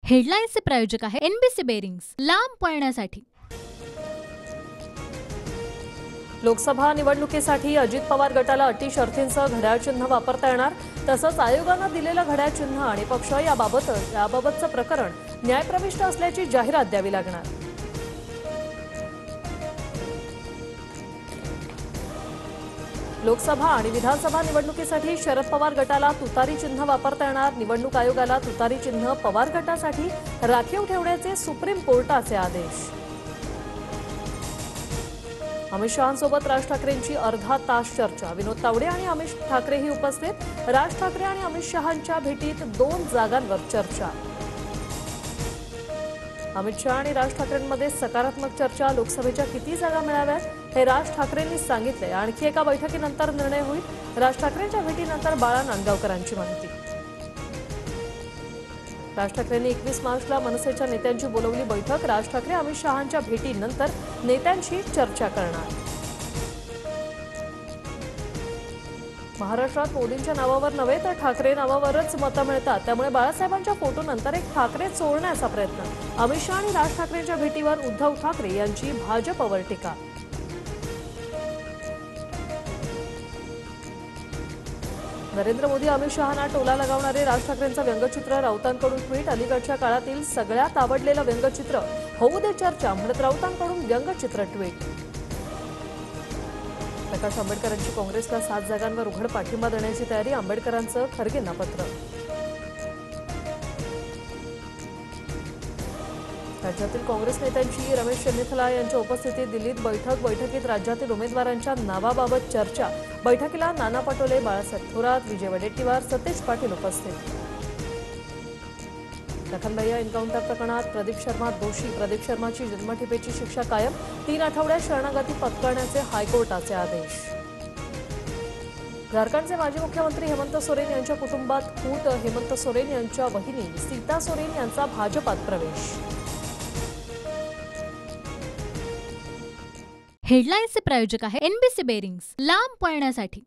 हेडलाईन्सचे प्रायोजक आहे NBC bearings, लांब पळण्यासाठी। लोकसभा निवडणुकीसाठी अजित पवार गटाला अटी शर्तींसह घड्याळ चिन्ह वापरता येणार। तसंच आयोगाने दिलेलं घड्याळ चिन्ह आणि पक्ष याबाबतचं प्रकरण न्यायप्रविष्ट असल्याची जाहिरात द्यावी लागणार। लोकसभा आणि विधानसभा निवडणुकीसाठी शरद पवार गटाला तुतारी चिन्ह वापरता येणार। निवडणूक आयोगाला तुतारी चिन्ह पवार गटासाठी राखीव ठेवण्याचे सुप्रीम कोर्टाचे आदेश। अमित शहांसोबत राज ठाकरेंची अर्धा तास चर्चा। विनोद तावडे आणि अमित ठाकरेही उपस्थित। राज ठाकरे आणि अमित शहांच्या भेटीत 2 जागांवर चर्चा। अमित शहा आणि राज ठाकरेंमध्ये सकारात्मक चर्चा। लोकसभेच्या किती जागा मिळाव्यात हे राज ठाकरेंनी सांगितले। आणखी एका बैठकीनंतर निर्णय होईल। राज ठाकरेंच्या भेटीनंतर बाळा नांदगावकरांची माहिती। राज ठाकरेंनी 21 मार्चला मनसेच्या नेत्यांची बोलवली बैठक। राज ठाकरे अमित शहांच्या भेटीनंतर नेत्यांशी चर्चा करणार। महाराष्ट्रात मोदींच्या नावावर नव्हे तर ठाकरे नावावरच मतं मिळतात, त्यामुळे बाळासाहेबांच्या फोटोनंतर एक ठाकरे चोरण्याचा प्रयत्न। अमित शहा आणि राज ठाकरेंच्या भेटीवर उद्धव ठाकरे यांची भाजपवर टीका। नरेंद्र मोदी अमित शहांना टोला लगावणारे राज ठाकरेंचं व्यंगचित्र। राऊतांकडून ट्विट। अलीकडच्या काळातील सगळ्यात आवडलेलं व्यंगचित्र, होऊ दे चर्चा म्हणत राऊतांकडून व्यंगचित्र ट्विट। प्रकाश आंबेडकरांची काँग्रेसला 7 जागांवर उघड पाठिंबा देण्याची तयारी। आंबेडकरांचं खरगेंना पत्र। राज्यातील काँग्रेस नेत्यांची रमेश चन्नीथला यांच्या उपस्थितीत दिल्लीत बैठकीत राज्यातील उमेदवारांच्या नावाबाबत चर्चा। बैठकीला नाना पटोले, बाळासाहेब थोरात, विजय वडेट्टीवार, सतेज पाटील उपस्थित। लखनभैया एन्काउंटर प्रकरणात प्रदीप शर्मा दोषी। प्रदीप शर्माची जन्मठेपेची शिक्षा कायम। 3 आठवड्यात शरणागती पत्करण्याचे हायकोर्टाचे आदेश। झारखंडचे माजी मुख्यमंत्री हेमंत सोरेन यांच्या कुटुंबात फूट। हेमंत सोरेन यांच्या वहिनी सीता सोरेन यांचा भाजपात प्रवेश। हेडलाईन्सचे प्रायोजक आहे एनबीसी बेरिंग्स, लांब पळण्यासाठी।